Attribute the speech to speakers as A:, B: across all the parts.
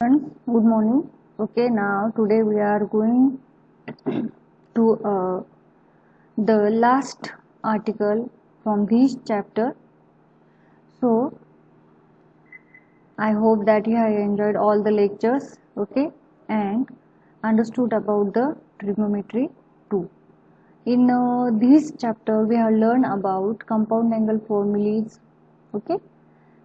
A: Friends, good morning. Okay, now today we are going to the last article from this chapter. So, I hope that you have enjoyed all the lectures, okay, and understood about the trigonometry too. In this chapter, we have learned about compound angle formulas, okay.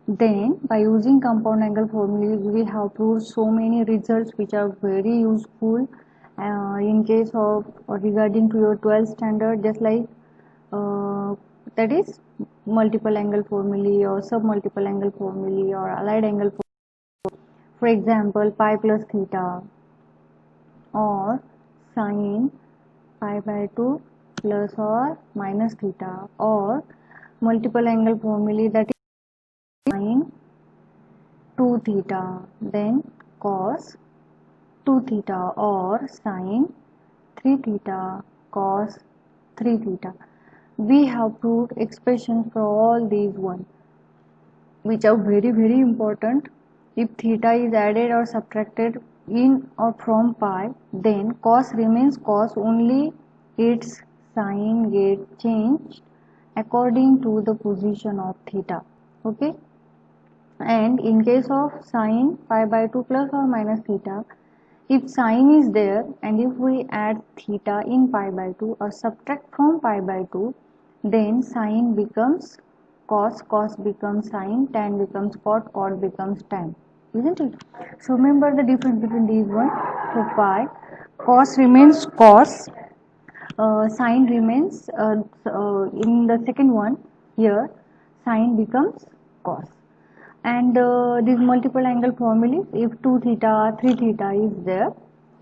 A: Then, by using compound angle formulas, we have proved so many results which are very useful in case of or regarding to your 12th standard, just like that is multiple angle formulae or submultiple angle formulae or allied angle formulae. For example, pi plus theta or sine pi by 2 plus or minus theta, or multiple angle formulae, that is sine 2 theta, then cos 2 theta, or sine 3 theta, cos 3 theta. We have proved expressions for all these ones, which are very important. If theta is added or subtracted in or from pi, then cos remains cos, only its sign gets changed according to the position of theta. Okay. And in case of sine pi by 2 plus or minus theta, if sine is there and if we add theta in pi by 2 or subtract from pi by 2, then sine becomes cos, cos becomes sine, tan becomes cot, cot becomes tan, isn't it? So remember the difference between these one. So pi, cos remains cos, sine remains in the second one. Here sine becomes cos. And these multiple angle formulas, if 2 theta 3 theta is there,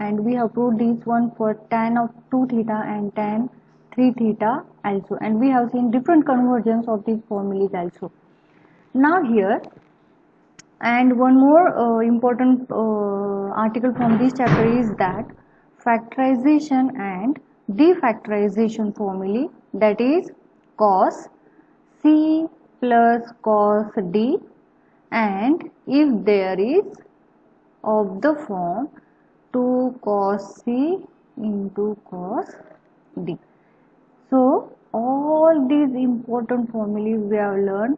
A: and we have proved this one for tan of 2 theta and tan 3 theta also, and we have seen different conversions of these formulas also. Now here, and one more important article from this chapter is that factorization and defactorization formulae, that is cos c plus cos d, and if there is of the form 2 cos c into cos d. So all these important formulas we have learned,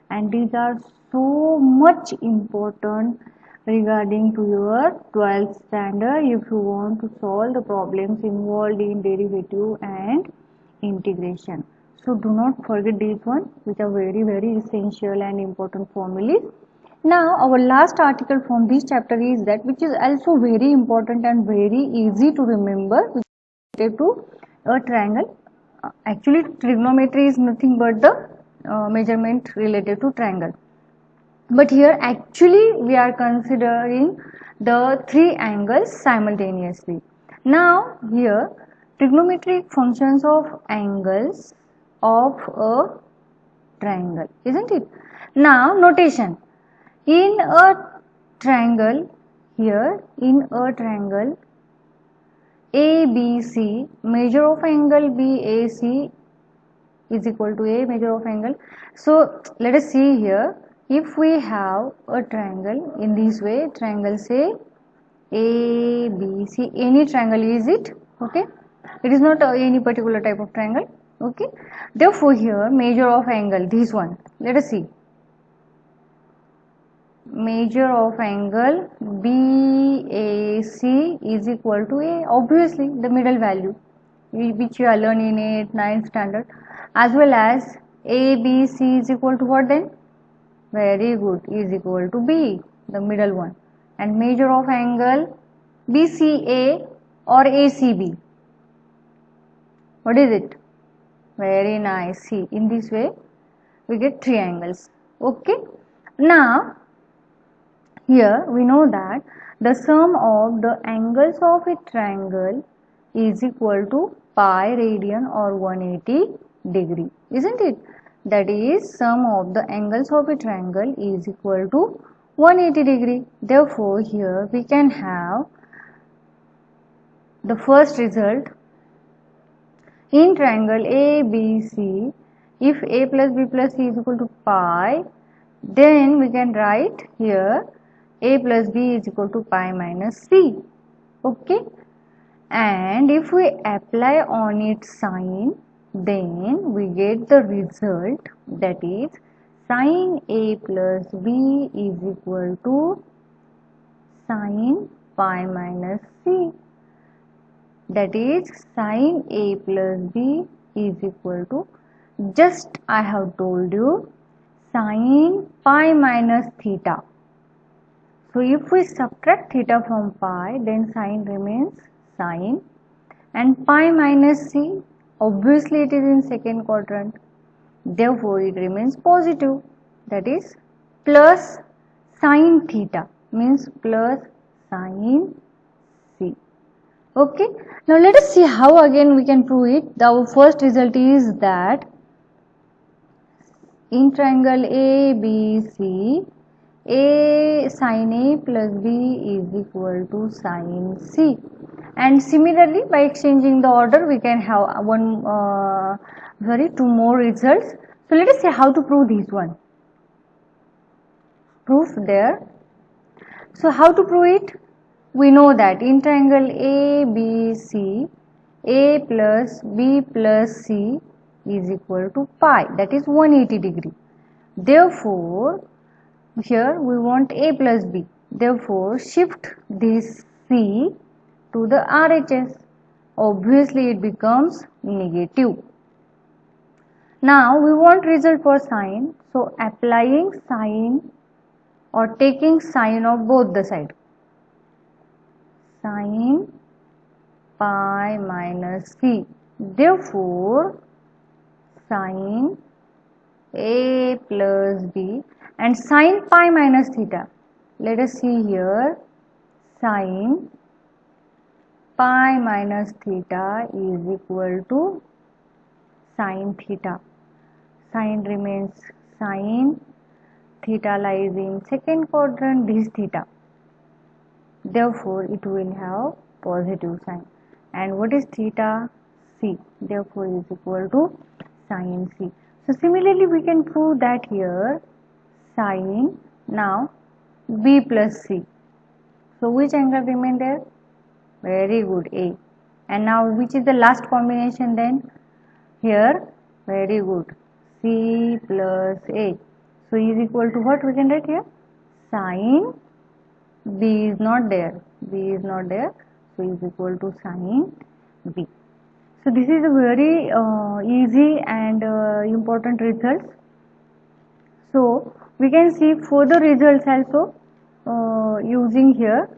A: and these are so much important regarding to your 12th standard if you want to solve the problems involved in derivative and integration. So do not forget these ones, which are very essential and important formulas. Now our last article from this chapter is that, which is also very important and very easy to remember, which is related to a triangle. Actually trigonometry is nothing but the measurement related to triangle, but here actually we are considering the three angles simultaneously. Now here trigonometric functions of angles of a triangle, isn't it? Now notation, in a triangle, here in a triangle ABC, measure of angle BAC is equal to A measure of angle. So let us see here, if we have a triangle in this way, triangle say ABC, any triangle is it, okay, it is not any particular type of triangle, okay. Therefore here measure of angle, this one, let us see, measure of angle BAC is equal to A, obviously the middle value which you are learning in 8th 9th standard, as well as ABC is equal to what then? Very good, is equal to B, the middle one. And measure of angle BCA or ACB, what is it? Very nice. See, in this way we get three angles, okay. Now here we know that the sum of the angles of a triangle is equal to pi radian or 180 degree, isn't it? That is, sum of the angles of a triangle is equal to 180 degree. Therefore here we can have the first result, in triangle ABC, if A plus B plus C is equal to pi, then we can write here a plus b is equal to pi minus c. Okay, and if we apply on its sign, then we get the result, that is sin a plus b is equal to sin pi minus c. That is sin a plus b is equal to, just I have told you, sin pi minus theta. So if we subtract theta from pi, then sin remains sin, and pi minus c, obviously it is in second quadrant, therefore it remains positive, that is plus sin theta, means plus sin c. Okay, now let us see how again we can prove it. Our first result is that in triangle ABC, a sin a plus b is equal to sin c, and similarly by exchanging the order we can have two more results. So let us see how to prove this one. Proof there. So how to prove it? We know that in triangle ABC, a plus b plus c is equal to pi, that is 180 degree. Therefore here we want a plus b, therefore shift this c to the RHS, obviously it becomes negative. Now we want result for sine, so applying sine or taking sine of both the sides, sin pi minus c, therefore sin a plus b and sin pi minus theta. Let us see here, sin pi minus theta is equal to sin theta. Sin remains sin, theta lies in second quadrant, this theta. Therefore, it will have positive sign. And what is theta? C. Therefore, is equal to sin C. So, similarly, we can prove that here sin, now B plus C. So, which angle remain there? Very good, A. And now, which is the last combination then? Here, very good, C plus A. So, is equal to what we can write here? Sin B is not there, B is not there, so is equal to sin B. So this is a very easy and important results. So we can see further results also using here.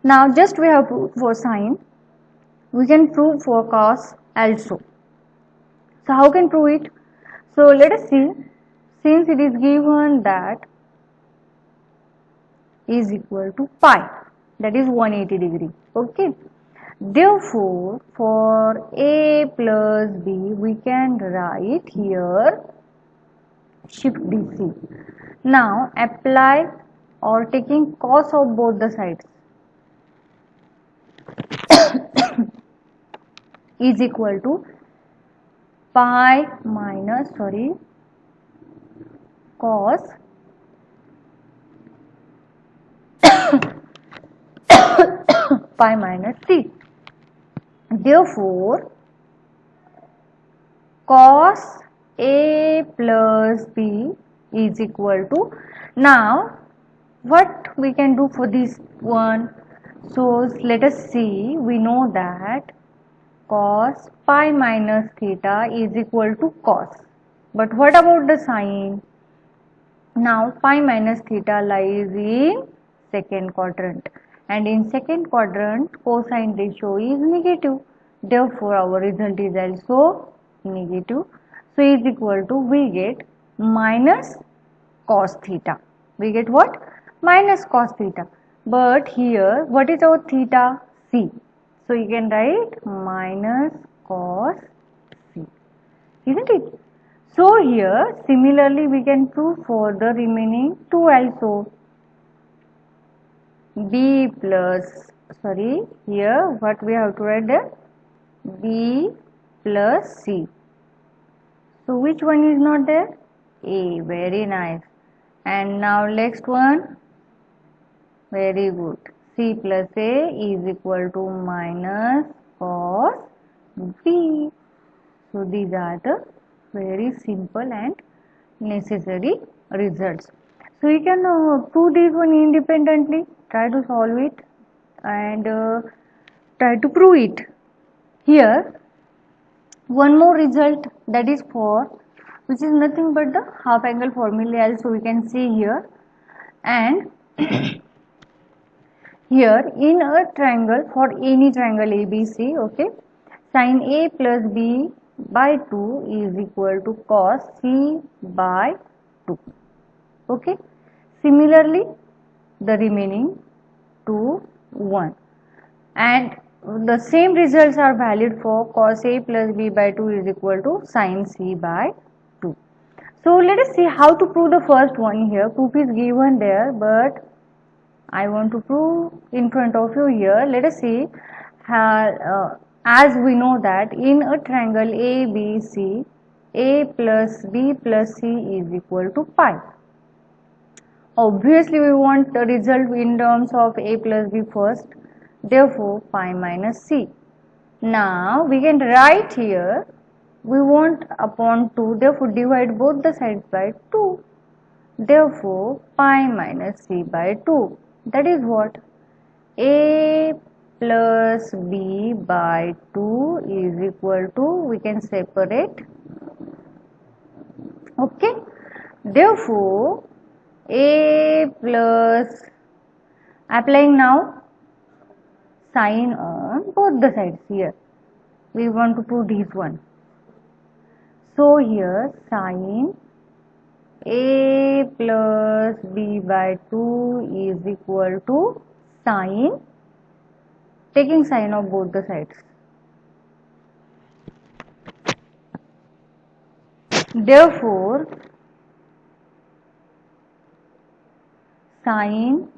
A: Now just we have proved for sin, we can prove for cos also. So how can prove it? So let us see, since it is given that is equal to pi, that is 180 degree. Okay, therefore for a plus b we can write here shift dc. Now apply or taking cos of both the sides is equal to pi minus cos pi minus c. Therefore, cos a plus b is equal to, now what we can do for this one? So let us see, we know that cos pi minus theta is equal to cos, but what about the sine? Now pi minus theta lies in second quadrant, and in second quadrant cosine ratio is negative, therefore our result is also negative. So is equal to, we get minus cos theta. We get what? Minus cos theta. But here what is our theta? C. So you can write minus cos C, isn't it? So here similarly we can prove for the remaining two also. B plus, here what we have to write there? B plus C. So which one is not there? A. Very nice. And now next one, Very good. C plus A is equal to minus cos B. So these are the very simple and necessary results. So you can prove this one independently. Try to solve it and try to prove it. Here one more result, that is 4, which is nothing but the half angle formula also we can see here. And here in a triangle, for any triangle ABC, okay, sin A plus B by 2 is equal to cos C by 2. Okay. Similarly, the remaining 2, 1. And the same results are valid for cos A plus B by 2 is equal to sin C by 2. So let us see how to prove the first one here. Proof is given there, but I want to prove in front of you here. Let us see how, as we know that in a triangle ABC, A plus B plus C is equal to pi. Obviously, we want the result in terms of A plus B first. Therefore, pi minus C. Now, we can write here, we want upon 2, therefore divide both the sides by 2. Therefore, pi minus C by 2. That is what? A plus B by 2 is equal to, we can separate. Okay. Therefore, A plus, applying now sign on both the sides here. We want to prove this one. So here sin A plus B by 2 is equal to sin, taking sign of both the sides. Therefore, sin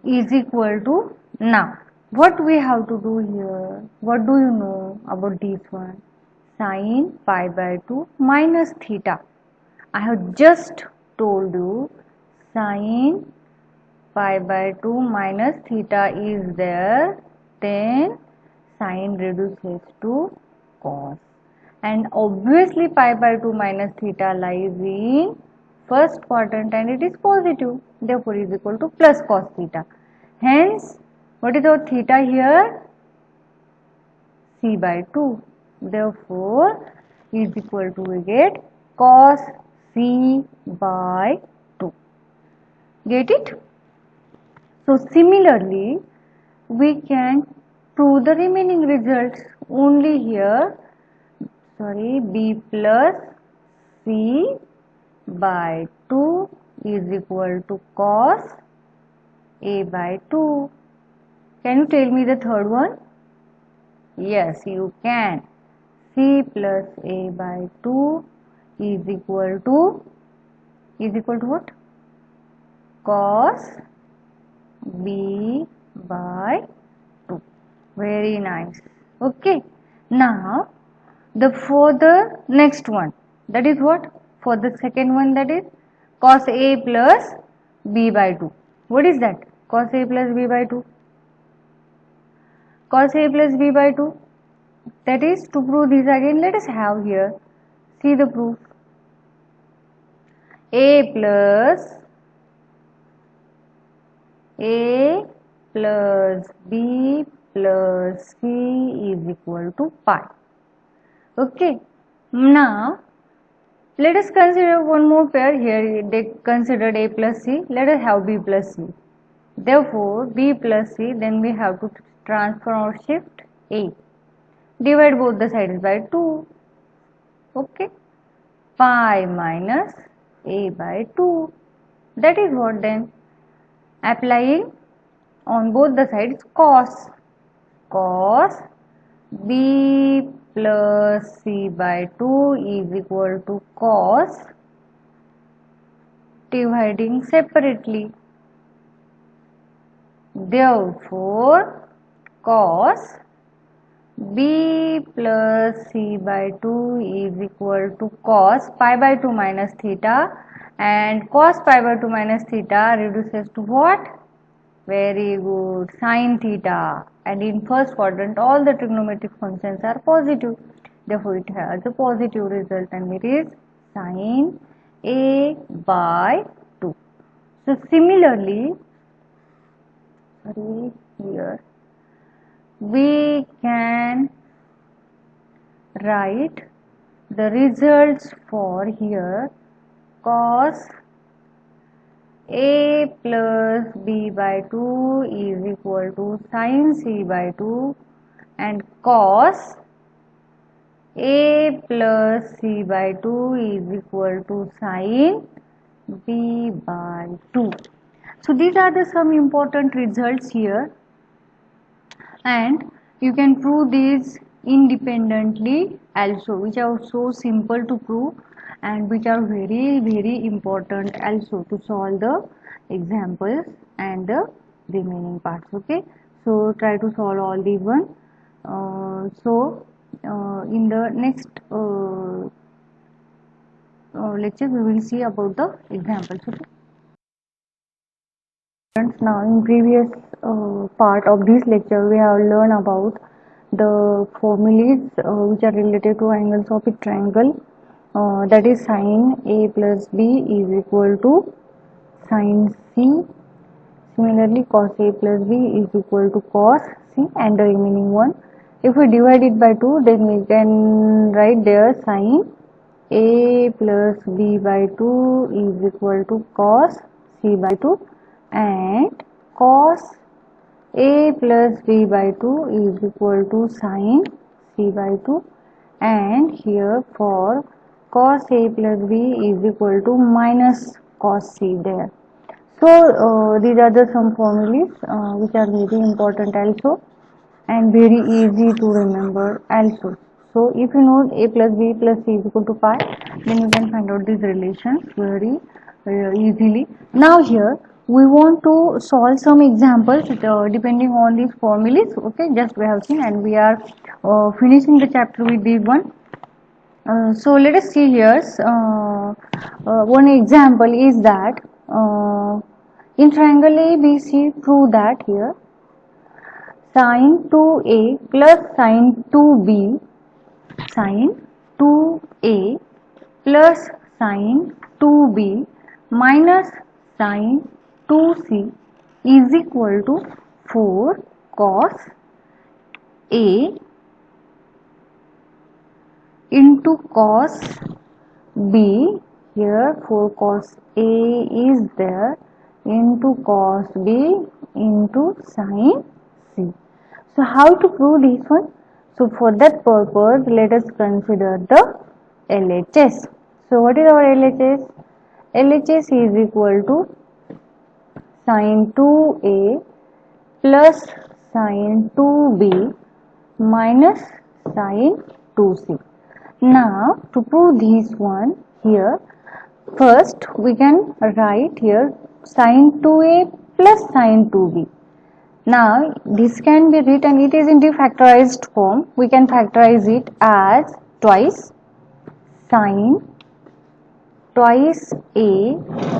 A: is equal to, now what we have to do here? What do you know about this one? Sin pi by 2 minus theta. I have just told you sin pi by 2 minus theta is there, then sin reduces to cos. And obviously pi by 2 minus theta lies in first quadrant and it is positive. Therefore, is equal to plus cos theta. Hence, what is our theta here? C by 2. Therefore, is equal to, we get cos C by 2. Get it? So, similarly, we can prove the remaining results only here. B plus C by 2 is equal to cos A by 2. Can you tell me the third one? Yes, you can. C plus A by 2 is equal to what? Cos B by 2. Very nice. Okay. Now, for the next one, that is what? For the second one, that is cos A plus B by 2. What is that? Cos A plus B by 2. Cos A plus B by 2. That is, to prove this again, let us have here. See the proof. A plus B plus C is equal to pi. Okay. Now, let us consider one more pair here. They considered A plus C. Let us have B plus C. Therefore, B plus C, then we have to transfer or shift A. Divide both the sides by 2. Okay. Pi minus A by 2. That is what then? Applying on both the sides cos B plus C by 2 is equal to cos, dividing separately. Therefore, cos B plus C by 2 is equal to cos pi by 2 minus theta, and cos pi by 2 minus theta reduces to what? Very good, sin theta. And in first quadrant all the trigonometric functions are positive, therefore it has a positive result and it is sin a by 2. So similarly, here we can write the results for here cos a plus b by 2 is equal to sin c by 2 and cos a plus c by 2 is equal to sin b by 2. So these are the some important results here, and you can prove these independently also, which are so simple to prove and which are very important also to solve the examples and the remaining parts. Okay, so try to solve all these one. In the next lecture we will see about the examples. Okay. Now in previous part of this lecture we have learned about the formulas which are related to angles of a triangle, that is sin a plus b is equal to sin c. Similarly cos a plus b is equal to cos c, and the remaining one, if we divide it by 2 then we can write there sin a plus b by 2 is equal to cos c by 2, and cos a plus b by 2 is equal to sin c by 2, and here for cos a plus b is equal to minus cos c there. So these are the some formulas which are very important also and very easy to remember also. So if you know a plus b plus c is equal to pi, then you can find out these relations very easily. Now here we want to solve some examples depending on these formulas. Okay, just we have seen, and we are finishing the chapter with this one. So let us see here. One example is that in triangle ABC, prove that here sin 2a plus sin 2b, sin 2a plus sin 2b minus sin 2c is equal to 4 cos a into cos b. Here 4 cos a is there into cos b into sin c. So how to prove this one? So for that purpose let us consider the LHS. So what is our LHS? LHS is equal to sin 2a plus sin 2b minus sin 2c. Now to prove this one, here first we can write here sin 2a plus sin 2b. Now this can be written, it is in the factorized form. We can factorize it as twice sin twice a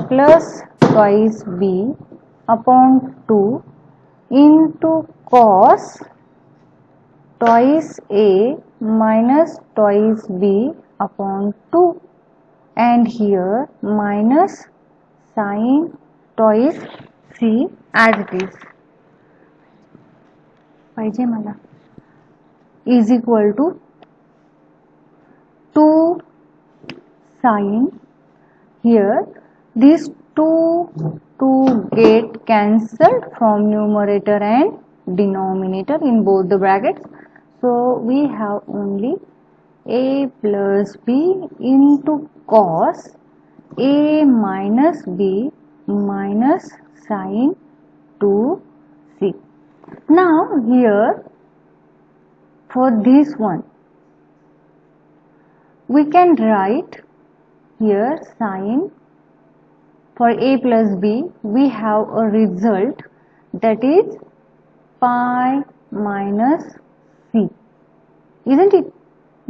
A: plus twice b upon 2 into cos twice a minus twice b upon 2, and here minus sin twice c as it is पाहिजे मला is equal to 2 sin. Here these two get cancelled from numerator and denominator in both the brackets. So we have only a plus b into cos a minus b minus sin 2c. Now here for this one we can write here sin, for a plus b we have a result that is pi minus c, isn't it?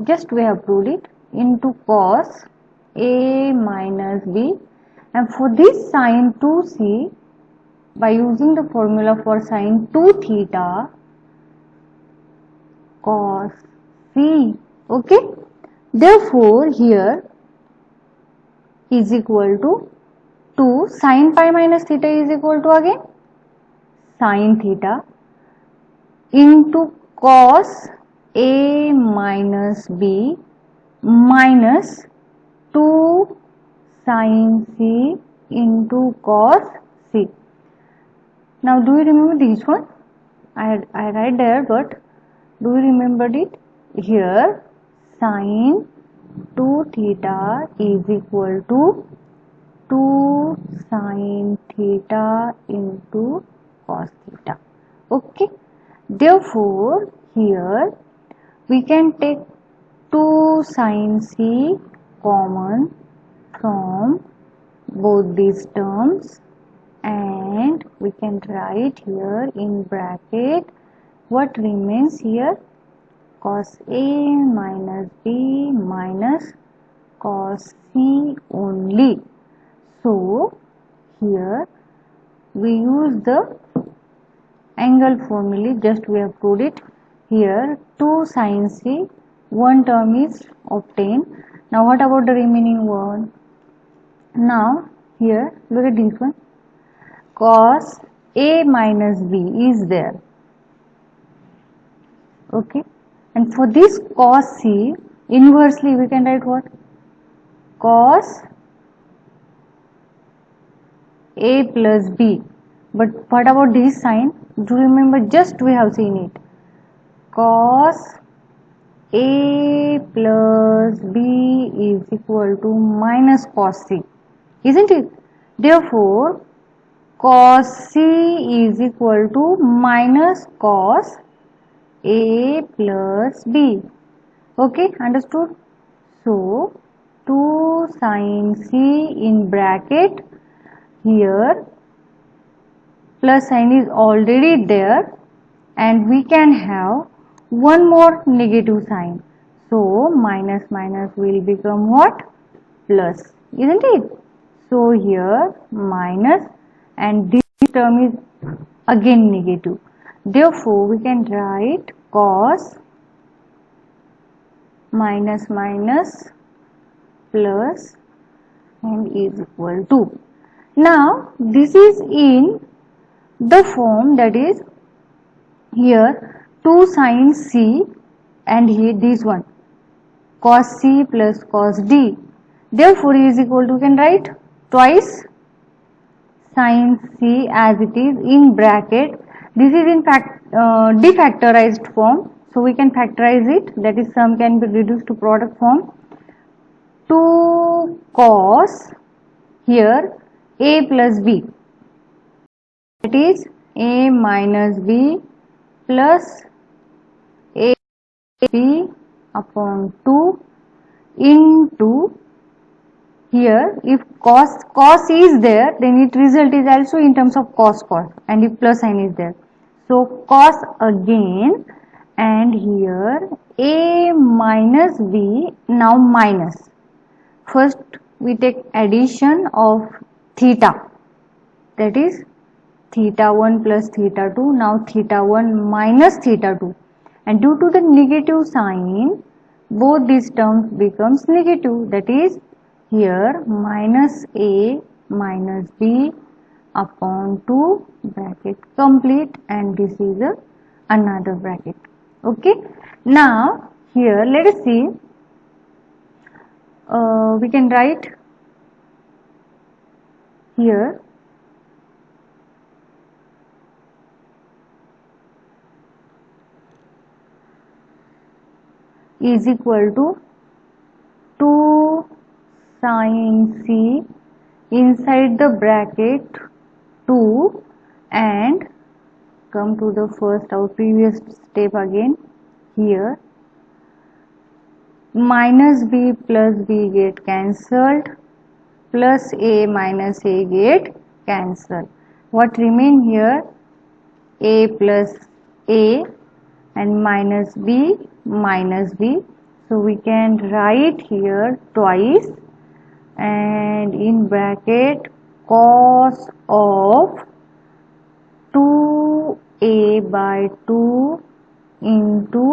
A: Just we have proved it, into cos a minus b, And for this sine 2c, by using the formula for sine 2 theta cos c, okay. Therefore here is equal to 2 sine pi minus theta is equal to again sine theta into cos a minus b minus 2 sine c into cos c. Now do you remember this one? I write there, but do you remember it? Here sine 2 theta is equal to 2 sine theta into cos theta. Okay. Therefore here we can take 2 sine c common from both these terms, and we can write here in bracket what remains here, cos a minus b minus cos c only. So here we use the angle formula, just we have proved it. Here 2 sine c, one term is obtained. Now what about the remaining one? Now here look at this one, cos a minus b is there, okay, and for this cos c, inversely we can write what, cos a plus b. But what about this sign? Do you remember, just we have seen it, cos a plus b is equal to minus cos c, isn't it? Therefore cos c is equal to minus cos a plus b. Okay, understood? So 2 sine c in bracket, here plus sign is already there, and we can have one more negative sign. So minus minus will become what? Plus, isn't it? So here minus, and this term is again negative. Therefore we can write cos minus minus plus and is equal to. Now this is in the form, that is here 2 sine c, and here this one cos c plus cos d. Therefore is equal to, we can write twice sine c as it is in bracket. This is in fact defactorized form, so we can factorize it, that is sum can be reduced to product form. 2 cos here a plus b, that is a minus b plus a b upon 2 into, here if cos is there, then its result is also in terms of cos, and if plus sign is there, so cos again, and here a minus b, now minus. First we take addition of theta, that is theta 1 plus theta 2, now theta 1 minus theta 2, and due to the negative sign both these terms becomes negative, that is here minus a minus b upon 2 bracket complete, and this is another bracket. Okay, now here let us see, we can write here is equal to 2 sine c inside the bracket 2, and come to the first, our previous step again, here minus b plus b get cancelled, plus a minus a get cancelled. What remain here? A plus a and minus b minus b. So we can write here twice, and in bracket cos of 2a by 2 into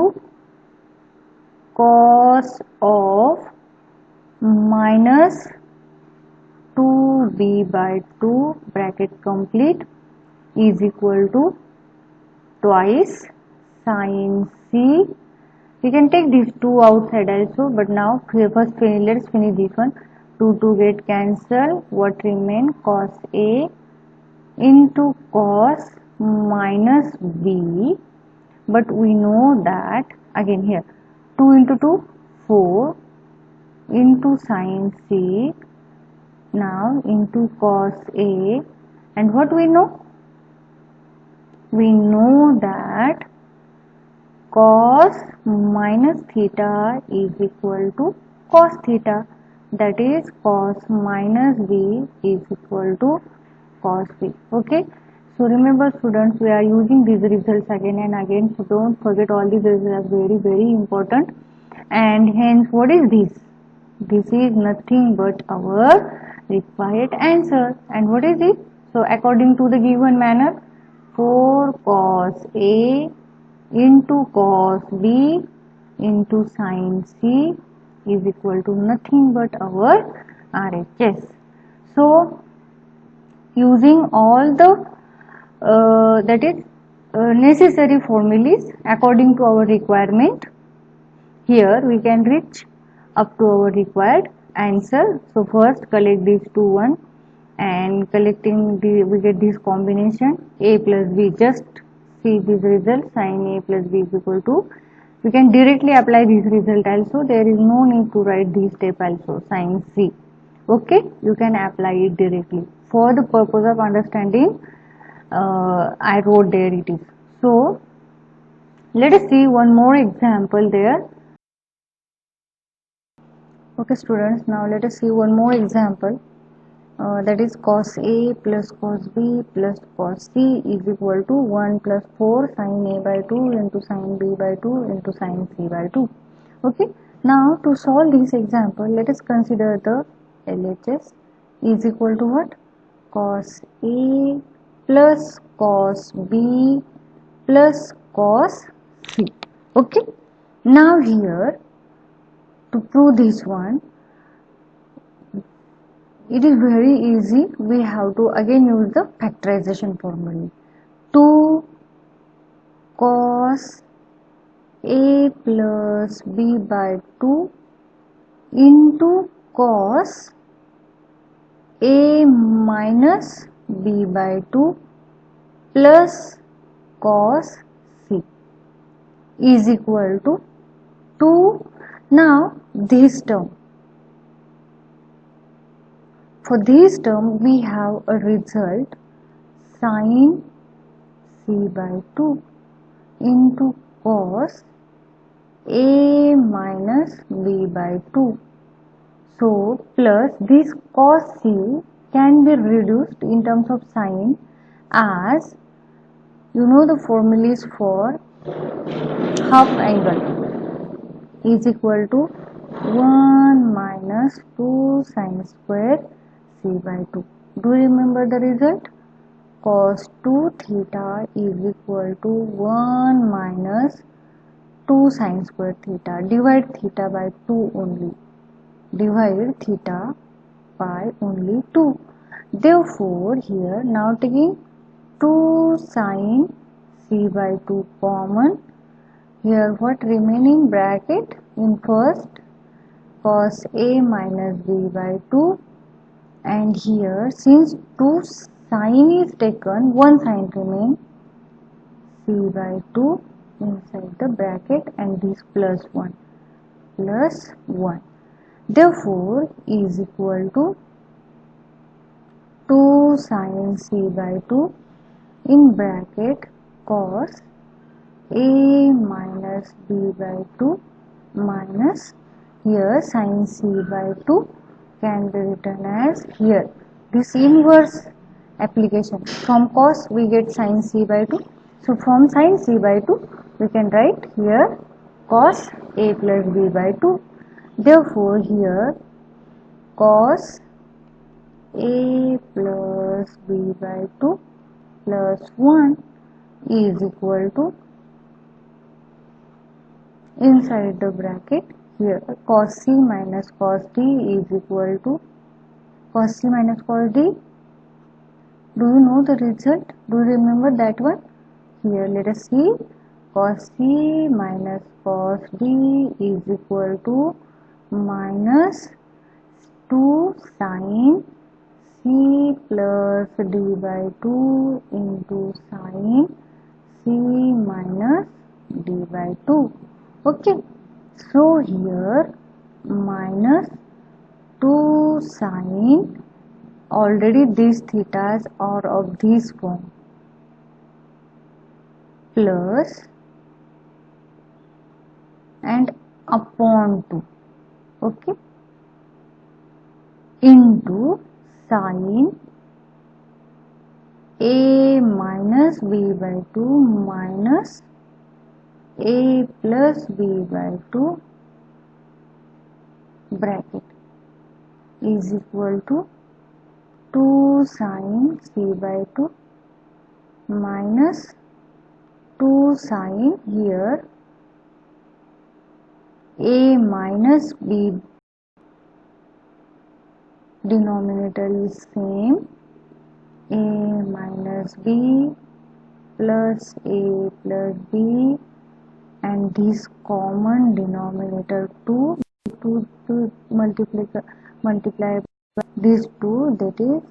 A: cos of minus 2b by 2 bracket complete is equal to twice sin c. We can take these two outside also, but now first let's finish this one. 2 get cancelled. What remain? Cos a into cos minus b. But we know that again here 2 into 2 4 into sin c. Now into cos a, and what we know? We know that cos minus theta is equal to cos theta, that is cos minus b is equal to cos b. Okay, so remember students, we are using these results again and again, so don't forget, all these results are very important. And hence what is this? This is nothing but our required answer. And what is it? So according to the given manner, 4 cos a into cos b into sin c is equal to nothing but our RHS. So using all the necessary formulas according to our requirement, here we can reach up to our required answer. So first collect these two one, and collecting we get this combination a plus b. Just see this result, sin a plus b is equal to, we can directly apply this result also, there is no need to write this step also, sin c. Okay, you can apply it directly. For the purpose of understanding, I wrote there it is. So let us see one more example there. Okay students, now let us see one more example, that is cos a plus cos b plus cos c is equal to 1 plus 4 sin a by 2 into sin b by 2 into sin c by 2. Okay, now to solve this example, let us consider the LHS is equal to what? Cos a plus cos b plus cos c. Okay, now here to prove this one, it is very easy. We have to again use the factorization formula. 2 cos a plus b by 2 into cos a minus b by 2 plus cos c is equal to 2. Now this term, for this term we have a result sin c by 2 into cos a minus b by 2. So plus this cos c can be reduced in terms of sin, as you know the formula is for half angle is equal to 1 minus 2 sin square c by 2. Do you remember the result? Cos 2 theta is equal to 1 minus 2 sin square theta. Divide theta by 2 only. Divide theta by only 2. Therefore, here now taking 2 sin c by 2 common. Here what remaining bracket in first cos a minus b by 2, and here since 2 sin is taken, 1 sin remain, c by 2 inside the bracket, and this plus 1 plus 1. Therefore is equal to 2 sin c by 2 in bracket cos a minus b by 2 minus, here sin c by 2 can be written as, here this inverse application, from cos we get sin c by 2, so from sin c by 2 we can write here cos a plus b by 2. Therefore here cos a plus b by 2 plus 1 is equal to, inside the bracket here, cos c minus cos d is equal to cos c minus cos d. Do you know the result? Do you remember that one? Here let us see. Cos c minus cos d is equal to minus 2 sin c plus d by 2 into sin c minus d by 2. Okay, so here minus 2 sin, already these thetas are of this form, plus and upon 2, okay, into sin a minus b by 2 minus a plus b by 2 bracket is equal to 2 sin c by 2 minus 2 sin, here a minus b, denominator is same, a minus b plus a plus b, and this common denominator 2 to multiply by this 2, that is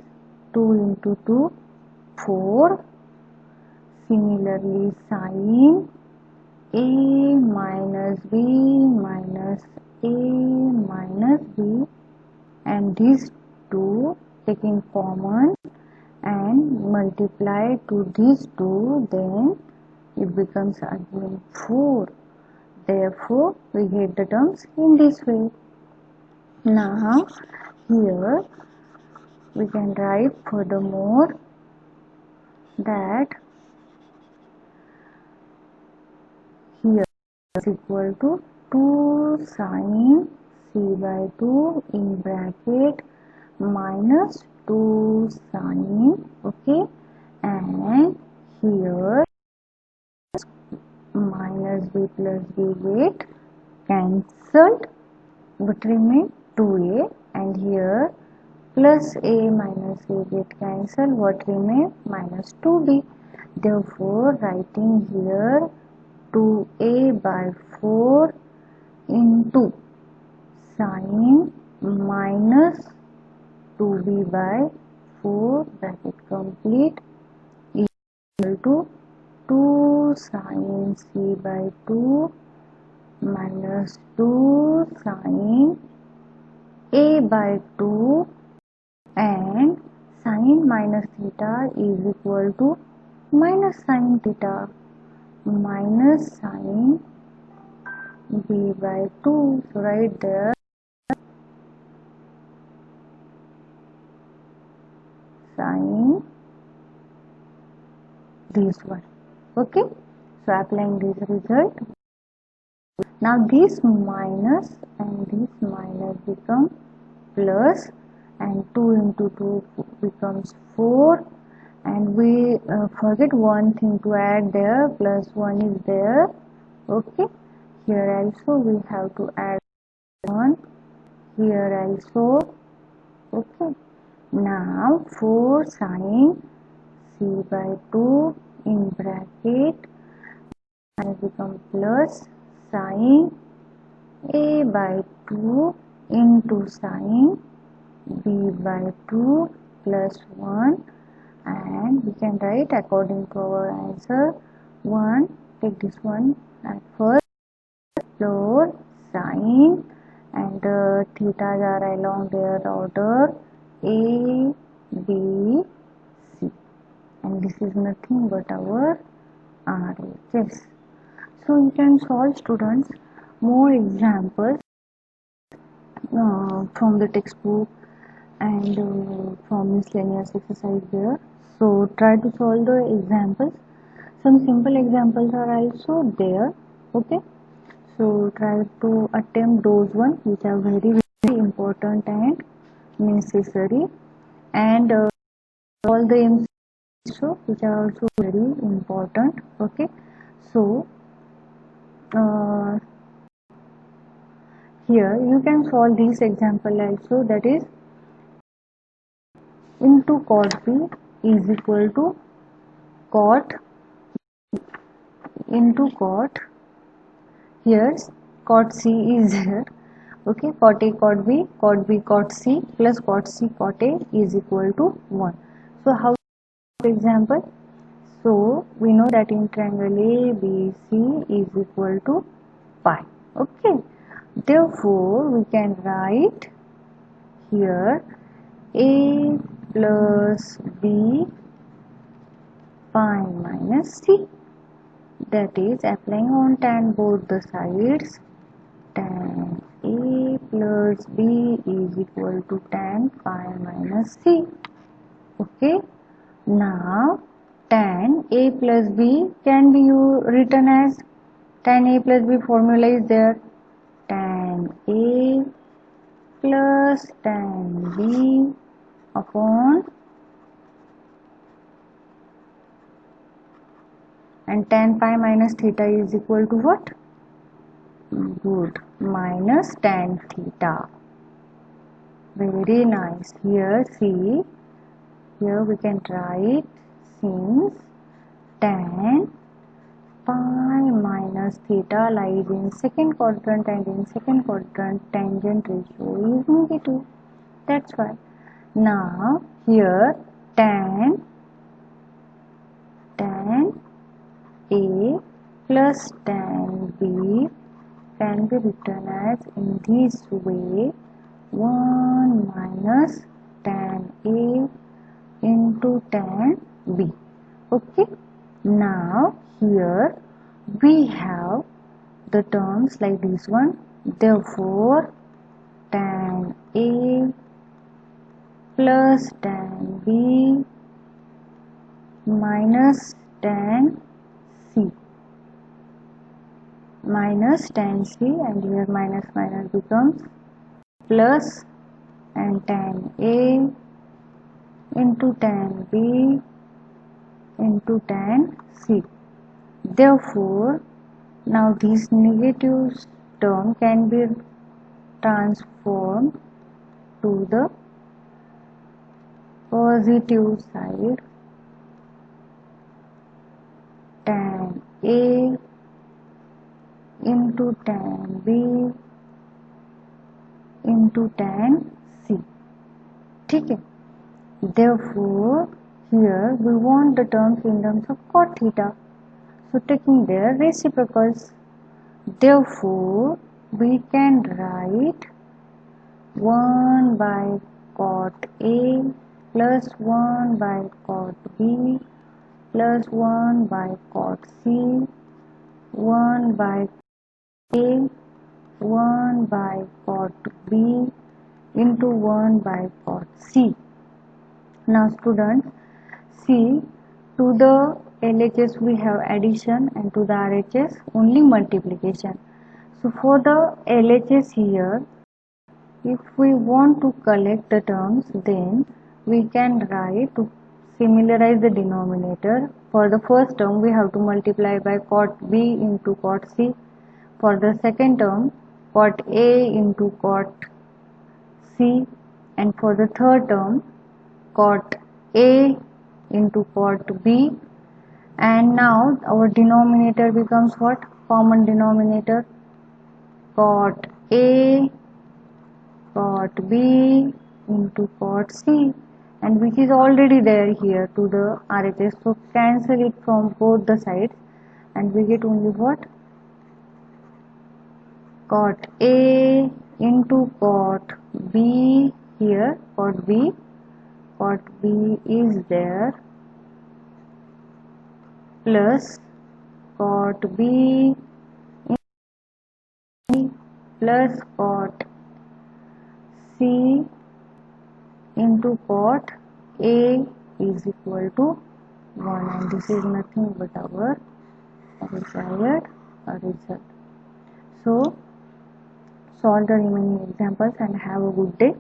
A: 2 into 2 4. Similarly sin a minus b minus a minus b, and these 2 taking common and multiply to these 2, then it becomes again 4. Therefore we get the terms in this way. Now here we can write furthermore that here is equal to 2 sin c by 2 in bracket minus 2 sin, okay, and here minus b plus b get cancelled but remain 2a, and here plus a minus a get cancelled, what remain minus 2b. Therefore writing here 2a by 4 into sin minus 2b by 4 bracket complete is equal to 2 sin c by 2 minus 2 sin a by 2, and sin minus theta is equal to minus sin theta minus sin b by 2. So right there sin this one, okay. So applying this result, now this minus and this minus become plus, and 2 into 2 becomes 4, and we forget one thing to add there, plus 1 is there, okay. Here also we have to add 1, here also, okay. Now 4 sin c by 2 in bracket and become plus sin a by 2 into sin b by 2 plus 1, and we can write according to our answer 1, take this one at first, floor sin, and thetas are along their order a b c, and this is nothing but our RHS. So you can solve, students, more examples from the textbook and from miscellaneous exercise there. So try to solve the examples. Some simple examples are also there, okay. So try to attempt those ones which are very, very important and necessary, and all the MCQs which are also very important. Okay, so here you can solve this example also, that is into cot B is equal to cot into cot, here cot C is here. Okay, cot A cot B cot C plus cot C cot A is equal to 1. So how example? So we know that in triangle ABC is equal to pi. Okay, therefore we can write here A plus B pi minus C, that is applying on tan both the sides, tan A plus B is equal to tan pi minus C. Okay, now tan A plus B can be written as, tan A plus B formula is there, tan A plus tan B upon, and tan pi minus theta is equal to what? Good, minus tan theta. Very nice. Here see, here we can write, since tan pi minus theta lies in second quadrant, and in second quadrant tangent ratio is negative. That's why. Now here tan A plus tan B can be written as in this way, 1 minus tan A into tan B. Okay, now here we have the terms like this one, therefore tan A plus tan B minus tan C, minus tan C, and here minus minus becomes plus, and tan A into tan B into tan C. Therefore now this negative term can be transformed to the positive side, tan A into tan B into tan C. ठीक है, therefore here we want the terms in terms of cot theta, so taking their reciprocals, therefore we can write 1 by cot A plus 1 by cot B plus 1 by cot C, 1 by A, 1 by cot B into 1 by cot C. Now students, see, to the LHS we have addition and to the RHS only multiplication. So for the LHS here, if we want to collect the terms, then we can write, to similarize the denominator, for the first term we have to multiply by cot B into cot C, for the second term cot A into cot C, and for the third term cot A into cot B, and now our denominator becomes what? Common denominator, cot A cot B into cot C, and which is already there here to the RHS, so cancel it from both the sides and we get only what? Cot A into cot B, here cot B is there, plus cot B plus cot C into cot A is equal to 1, and this is nothing but our desired result. So solve the remaining examples and have a good day.